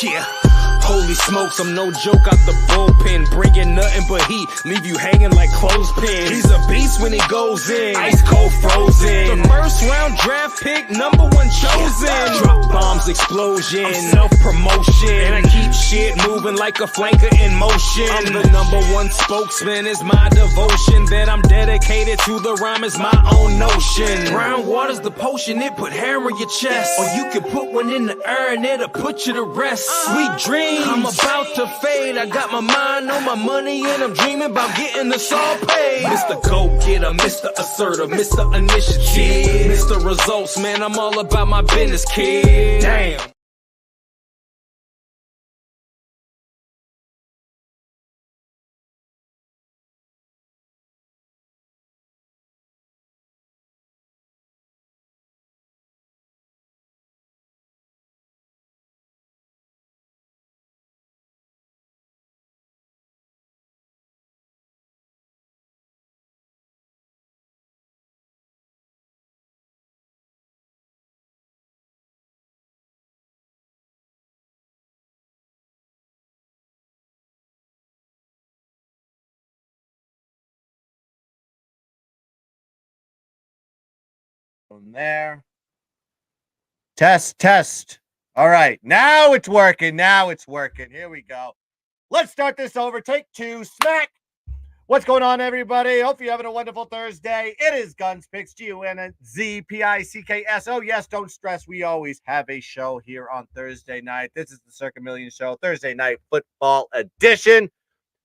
Yeah. Holy smokes, I'm no joke out the bullpen. Bringing nothing but heat, leave you hanging like clothespins. He's a beast when he goes in, ice cold frozen. The first round draft pick, #1 chosen. Drop bombs, explosion, self-promotion. And I keep shit moving like a flanker in motion. I'm the #1 spokesman, is my devotion. That I'm dedicated to the rhyme is my own notion. Brown water's the potion, it put hair on your chest. Or you can put one in the air and it'll put you to rest. Sweet dreams, I'm about to fade. I got my mind on my money and I'm dreaming about getting this all paid. Mr. Go-Getter, Mr. Assertive, Mr. Initiative, Mr. Results, man, I'm all about my business, kid. Damn. From there. Test. All right. Now it's working. Here we go. Let's start this over. Take 2. Smack. What's going on, everybody? Hope you're having a wonderful Thursday. It is Guns Picks, GUNZPICKS. Oh, yes, don't stress. We always have a show here on Thursday night. This is the Circa Million Show, Thursday night football edition.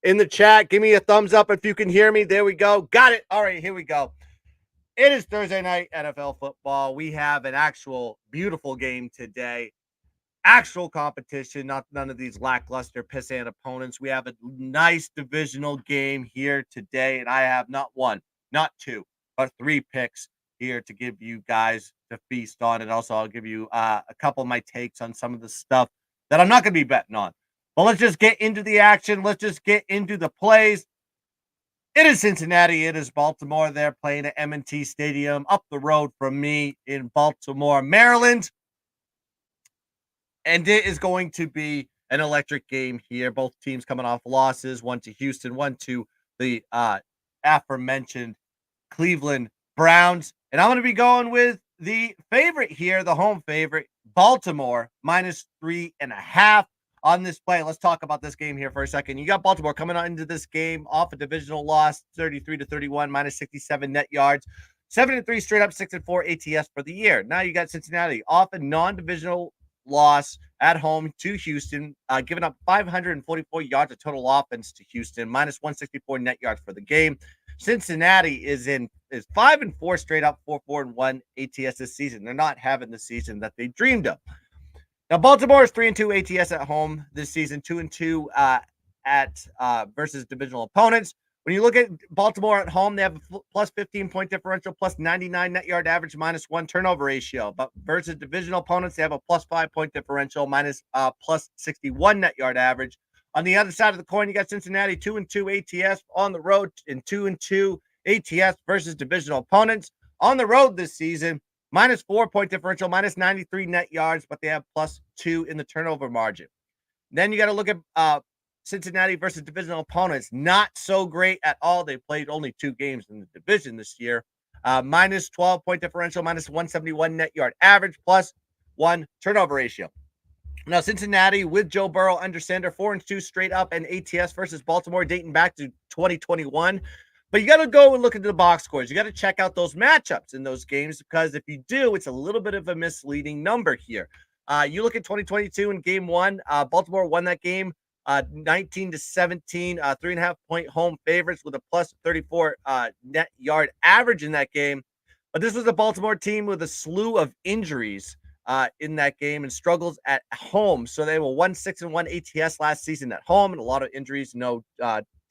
In the chat, give me a thumbs up if you can hear me. There we go. Got it. All right, here we go. It is Thursday night NFL football. We have an actual beautiful game today. Actual competition, none of these lackluster pissant opponents. We have a nice divisional game here today, and I have not 1, not 2, but 3 picks here to give you guys to feast on. And also, I'll give you a couple of my takes on some of the stuff that I'm not going to be betting on. But let's just get into the action. Let's just get into the plays. It is Cincinnati. It is Baltimore. They're playing at M&T Stadium up the road from me in Baltimore, Maryland. And it is going to be an electric game here. Both teams coming off losses, one to Houston, one to the aforementioned Cleveland Browns. And I'm going to be going with the favorite here, the home favorite, Baltimore, -3.5. On this play, let's talk about this game here for a second. You got Baltimore coming on into this game off a divisional loss, 33-31, -67 net yards, 7-3 straight up, 6-4 ATS for the year. Now you got Cincinnati off a non-divisional loss at home to Houston, giving up 544 yards of total offense to Houston, -164 net yards for the game. Cincinnati is 5-4 straight up, 4-4-1 ATS this season. They're not having the season that they dreamed of. Now, Baltimore is 3-2 ATS at home this season, 2-2 versus divisional opponents. When you look at Baltimore at home, they have a plus 15-point differential, plus 99 net yard average, -1 turnover ratio. But versus divisional opponents, they have a plus 5-point differential, plus 61 net yard average. On the other side of the coin, you got Cincinnati 2-2 ATS on the road and 2-2 ATS versus divisional opponents. On the road this season, -4-point differential, -93 net yards, but they have +2 in the turnover margin. Then you got to look at Cincinnati versus divisional opponents. Not so great at all. They played only 2 games in the division this year. -12-point differential, -171 net yard average, +1 turnover ratio. Now, Cincinnati with Joe Burrow under center, 4-2 straight up and ATS versus Baltimore dating back to 2021. But you got to go and look at the box scores. You got to check out those matchups in those games, because if you do, it's a little bit of a misleading number here. You look at 2022 in game 1, Baltimore won that game 19-17, 3.5-point home favorites with a plus 34 net yard average in that game. But this was a Baltimore team with a slew of injuries in that game and struggles at home. So they were 1-6-1 ATS last season at home, and a lot of injuries. No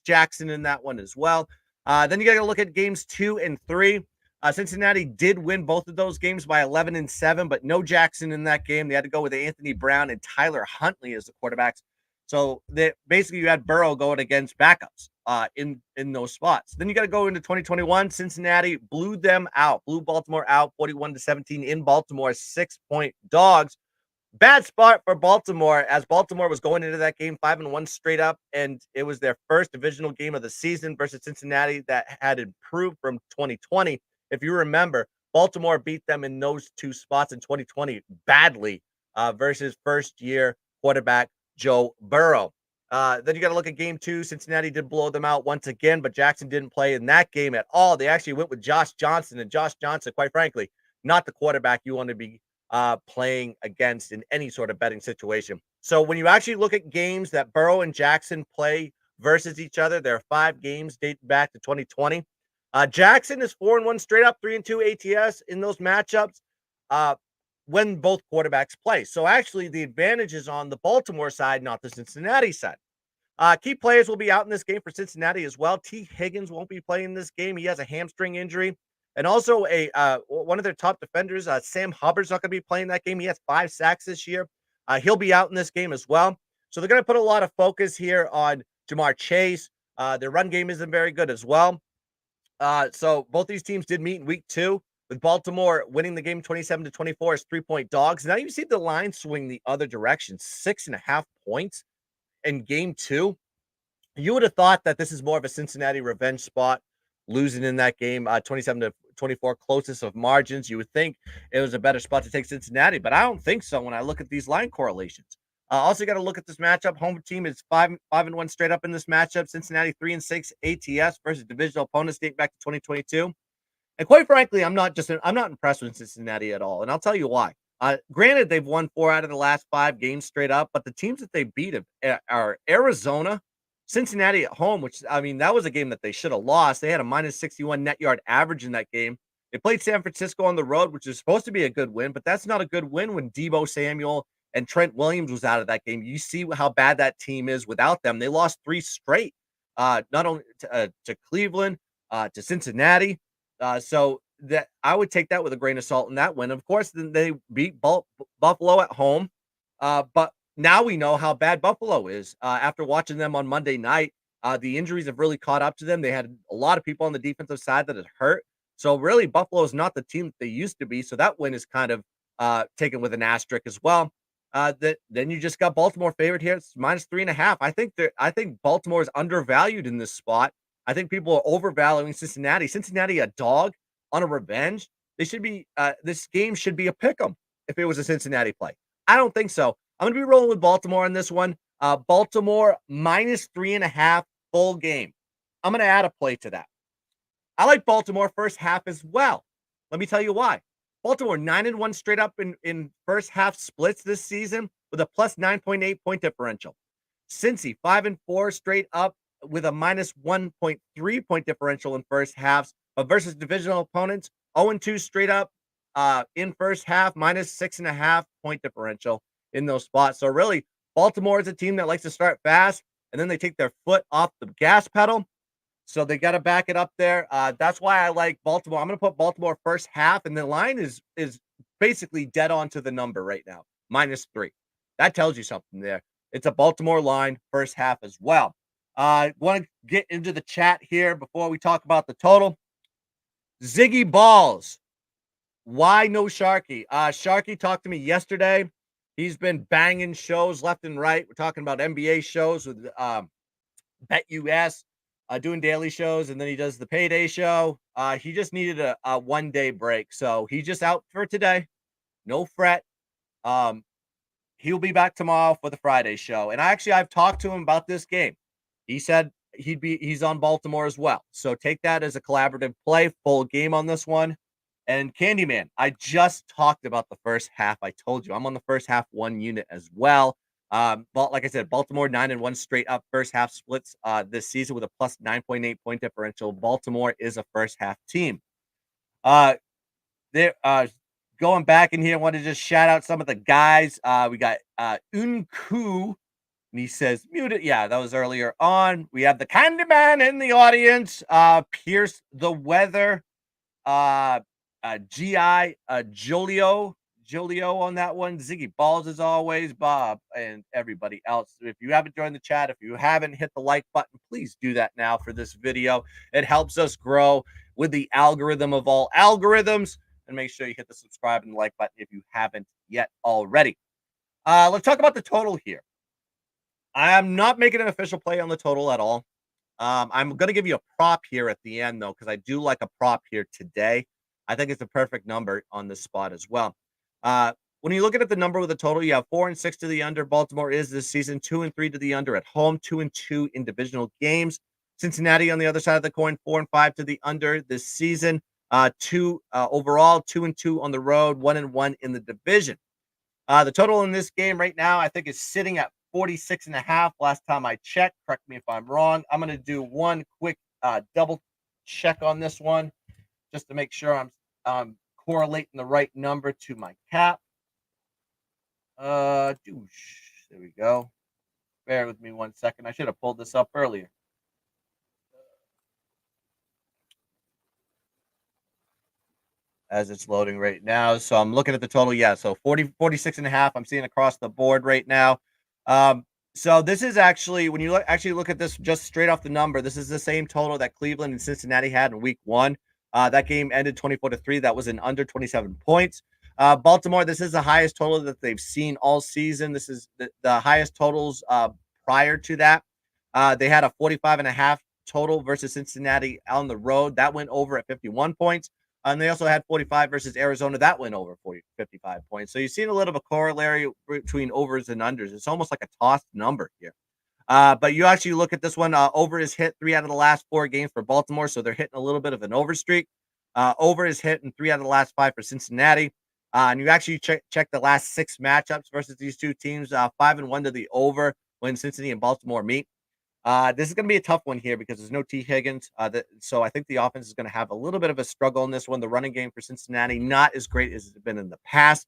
Jackson in that one as well. Then you got to look at games 2 and 3. Cincinnati did win both of those games by 11-7, but no Jackson in that game. They had to go with Anthony Brown and Tyler Huntley as the quarterbacks. So basically you had Burrow going against backups in those spots. Then you got to go into 2021. Cincinnati blew Baltimore out 41-17 in Baltimore, 6-point dogs. bad spot for Baltimore, as Baltimore was going into that game 5-1 straight up, and it was their first divisional game of the season versus Cincinnati that had improved from 2020. If you remember, Baltimore beat them in those two spots in 2020 badly versus first year quarterback Joe Burrow. Then you got to look at game two. Cincinnati did blow them out once again, but Jackson didn't play in that game at all. They actually went with Josh Johnson, and Josh Johnson, quite frankly, not the quarterback you want to be playing against in any sort of betting situation. So when you actually look at games that Burrow and Jackson play versus each other, there are 5 games dating back to 2020. Jackson is 4-1 straight up, 3-2 ATS in those matchups uh, when both quarterbacks play. So actually, the advantage is on the Baltimore side, not the Cincinnati side. Key players will be out in this game for Cincinnati as well. T. Higgins won't be playing this game. He has a hamstring injury. And also one of their top defenders, Sam Hubbard's not going to be playing that game. He has 5 sacks this year. He'll be out in this game as well. So they're going to put a lot of focus here on Jamar Chase. Their run game isn't very good as well. So both these teams did meet in week 2, with Baltimore winning the game 27-24 as 3-point dogs. Now you see the line swing the other direction, 6.5 points in game 2. You would have thought that this is more of a Cincinnati revenge spot, losing in that game, 27-24, closest of margins. You would think it was a better spot to take Cincinnati, but I don't think so when I look at these line correlations. Also, got to look at this matchup. Home team is 5-1 straight up in this matchup. Cincinnati 3-6 ATS versus divisional opponents dating back to 2022. And quite frankly, I'm not impressed with Cincinnati at all, and I'll tell you why. Granted, they've won 4 out of the last 5 games straight up, but the teams that they beat are Arizona, Cincinnati at home, which, I mean, that was a game that they should have lost. They had a minus 61 net yard average in that game. They played San Francisco on the road, which is supposed to be a good win, but that's not a good win when Deebo Samuel and Trent Williams was out of that game. You see how bad that team is without them. They lost 3 straight, not only to Cleveland, to Cincinnati. So that I would take that with a grain of salt in that win. Of course, then they beat Buffalo at home, but now we know how bad Buffalo is. After watching them on Monday night, the injuries have really caught up to them. They had a lot of people on the defensive side that had hurt. So really, Buffalo is not the team that they used to be. So that win is kind of taken with an asterisk as well. Then you just got Baltimore favored here. It's minus 3.5. I think Baltimore is undervalued in this spot. I think people are overvaluing Cincinnati. Cincinnati a dog on a revenge. They should be. This game should be a pick 'em if it was a Cincinnati play. I don't think so. I'm going to be rolling with Baltimore on this one. Baltimore minus 3.5 full game. I'm going to add a play to that. I like Baltimore first half as well. Let me tell you why. Baltimore 9-1 straight up in first half splits this season with a plus 9.8 point differential. Cincy 5-4 straight up with a minus 1.3 point differential in first halves, but versus divisional opponents 0-2 straight up in first half, minus 6.5 point differential in those spots. So really, Baltimore is a team that likes to start fast and then they take their foot off the gas pedal. So they got to back it up there. That's why I like Baltimore. I'm going to put Baltimore first half, and the line is basically dead on to the number right now, minus 3. That tells you something there. It's a Baltimore line first half as well. Want to get into the chat here before we talk about the total. Ziggy Balls. Why no Sharky? Sharky talked to me yesterday. He's been banging shows left and right. We're talking about NBA shows with BetUS. Doing daily shows, and then he does the payday show. He just needed a 1-day break, so he's just out for today. No fret. He'll be back tomorrow for the Friday show. And I've talked to him about this game. He said he's on Baltimore as well. So take that as a collaborative play, full game on this one. And Candyman, I just talked about the first half. I told you I'm on the first half 1 unit as well. But like I said, Baltimore 9-1 straight up first half splits this season with a plus 9.8 point differential. Baltimore is a first half team. They're going back in here. I want to just shout out some of the guys. We got Unku, and he says muted. Yeah, that was earlier on. We have the Candyman in the audience. Pierce the Weather. GI Jolio on that one. Ziggy Balls as always, Bob, and everybody else. If you haven't joined the chat, if you haven't hit the like button, please do that now for this video. It helps us grow with the algorithm of all algorithms. And make sure you hit the subscribe and like button if you haven't yet already. Let's talk about the total here. I am not making an official play on the total at all. I'm going to give you a prop here at the end, though, because I do like a prop here today. I think it's a perfect number on this spot as well. When you look at the number with the total, you have 4-6 to the under. Baltimore is this season 2-3 to the under at home, 2-2 in divisional games. Cincinnati on the other side of the coin, 4-5 to the under this season. Two overall, 2-2 on the road, 1-1 in the division. The total in this game right now, I think, is sitting at 46.5. Last time I checked, correct me if I'm wrong. I'm going to do one quick double check on this one just to make sure I'm correlating the right number to my cap. There we go. Bear with me 1 second. I should have pulled this up earlier. As it's loading right now. So I'm looking at the total. Yeah, so 46.5. I'm seeing across the board right now. So this is actually, when you look at this just straight off the number, this is the same total that Cleveland and Cincinnati had in week 1. That game ended 24-3. That was in under 27 points. Baltimore, this is the highest total that they've seen all season. This is the highest totals prior to that. They had a 45.5 total versus Cincinnati on the road. That went over at 51 points. And they also had 45 versus Arizona. That went over 55 points. So you've seen a little bit of a corollary between overs and unders. It's almost like a tossed number here. But you actually look at this one. Over is hit 3 out of the last 4 games for Baltimore. So they're hitting a little bit of an over streak. Over is hit in 3 out of the last 5 for Cincinnati. And you actually check the last 6 matchups versus these two teams. 5-1 to the over when Cincinnati and Baltimore meet. This is going to be a tough one here because there's no T. Higgins. So I think the offense is going to have a little bit of a struggle in this one. The running game for Cincinnati, not as great as it's been in the past.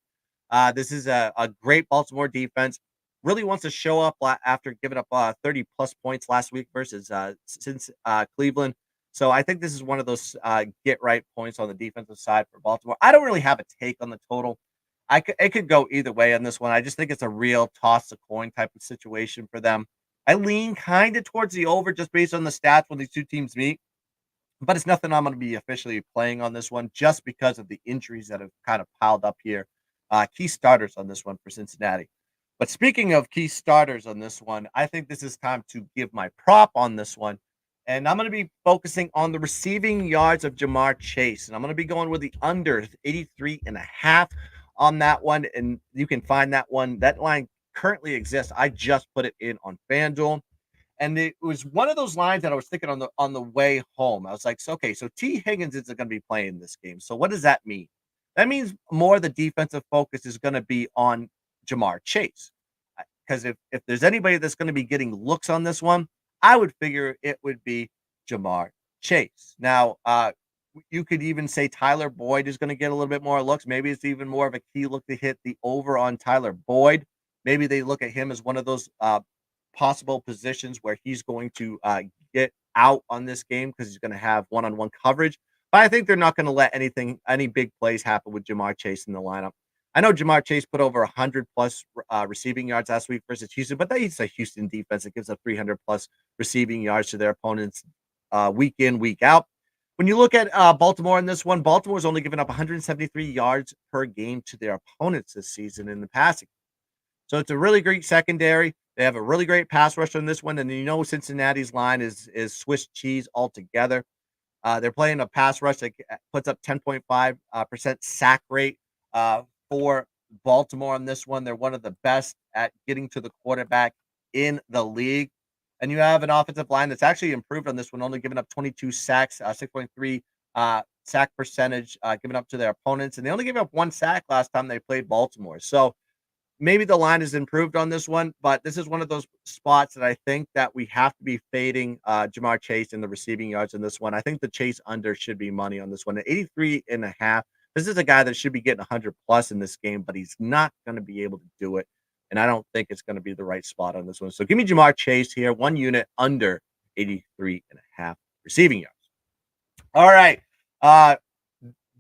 This is a great Baltimore defense. Really wants to show up after giving up 30-plus points last week versus Cleveland. So I think this is one of those get-right points on the defensive side for Baltimore. I don't really have a take on the total. It could go either way on this one. I just think it's a real toss-a-coin type of situation for them. I lean kind of towards the over just based on the stats when these two teams meet, but it's nothing I'm going to be officially playing on this one just because of the injuries that have kind of piled up here. Key starters on this one for Cincinnati. But speaking of key starters on this one, I think this is time to give my prop on this one. And I'm going to be focusing on the receiving yards of Jamar Chase. And I'm going to be going with the under 83.5 on that one. And you can find that one. That line currently exists. I just put it in on FanDuel, and it was one of those lines that I was thinking on the way home. I was like, so T. Higgins isn't going to be playing this game. So what does that mean? That means more the defensive focus is going to be on Jamar Chase, because if there's anybody that's going to be getting looks on this one, I would figure it would be Jamar Chase. Now, you could even say Tyler Boyd is going to get a little bit more looks. Maybe it's even more of a key look to hit the over on Tyler Boyd. Maybe they look at him as one of those possible positions where he's going to get out on this game because he's going to have one-on-one coverage. But I think they're not going to let any big plays happen with Jamar Chase in the lineup. I know Jamar Chase put over 100-plus receiving yards last week versus Houston, but that's a Houston defense that gives up 300-plus receiving yards to their opponents week in, week out. When you look at Baltimore in this one, Baltimore's only given up 173 yards per game to their opponents this season in the passing. So it's a really great secondary. They have a really great pass rush on this one. And you know Cincinnati's line is Swiss cheese altogether. They're playing a pass rush that puts up 10.5% sack rate for Baltimore on this one. They're one of the best at getting to the quarterback in the league. And you have an offensive line that's actually improved on this one, only giving up 22 sacks, 6.3 sack percentage given up to their opponents. And they only gave up 1 sack last time they played Baltimore. So maybe the line is improved on this one, but this is one of those spots that I think that we have to be fading Jamar Chase in the receiving yards in this one. I think the Chase under should be money on this one at 83.5. This is a guy that should be getting 100-plus in this game, but he's not going to be able to do it. And I don't think it's going to be the right spot on this one. So give me Jamar Chase here, 1 unit under 83.5 receiving yards. All right.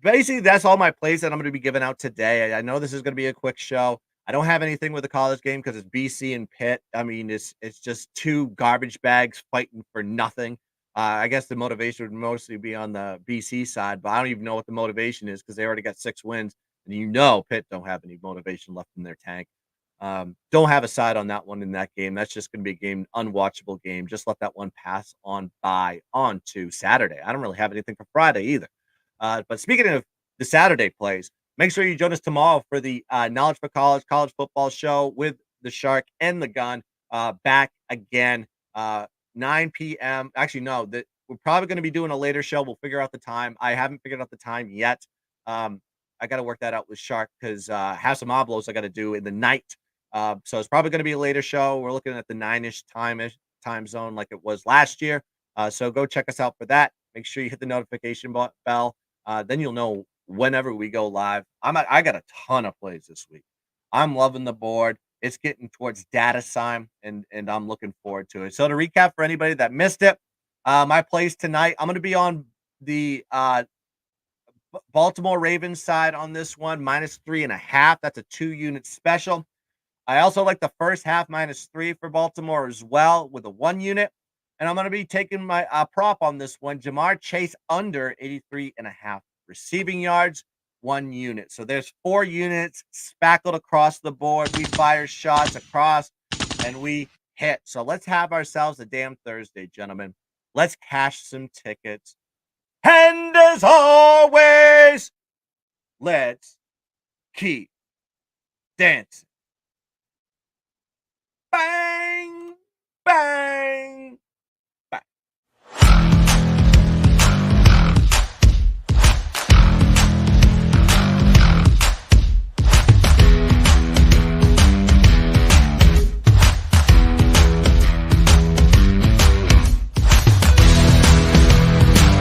Basically, that's all my plays that I'm going to be giving out today. I know this is going to be a quick show. I don't have anything with the college game because it's BC and Pitt. I mean, it's just 2 garbage bags fighting for nothing. I guess the motivation would mostly be on the BC side, but I don't even know what the motivation is because they already got 6 wins. And Pitt don't have any motivation left in their tank. Don't have a side on that one in that game. That's just going to be a game, unwatchable game. Just let that one pass on by on to Saturday. I don't really have anything for Friday either. But speaking of the Saturday plays, make sure you join us tomorrow for the Knowledge for college football show with the Shark and the Gun. Back again, 9 p.m. Actually, no, that we're probably going to be doing a later show. We'll figure out the time. I haven't figured out the time yet. I got to work that out with Shark because have some oblos I got to do in the night. So it's probably going to be a later show. We're looking at the 9-ish time zone like it was last year. So go check us out for that. Make sure you hit the notification bell. Then you'll know whenever we go live. I got a ton of plays this week. I'm loving the board. It's getting towards data time, and I'm looking forward to it. So to recap for anybody that missed it, my plays tonight, I'm going to be on the Baltimore Ravens side on this one, -3.5. That's a 2-unit special. I also like the first half -3 for Baltimore as well with a 1-unit. And I'm going to be taking my prop on this one. Jamar Chase under 83.5 receiving yards, 1 unit. So there's 4 units spackled across the board. We fire shots across and we hit. So let's have ourselves a damn Thursday, gentlemen. Let's cash some tickets. And as always, let's keep dancing. Bang, bang.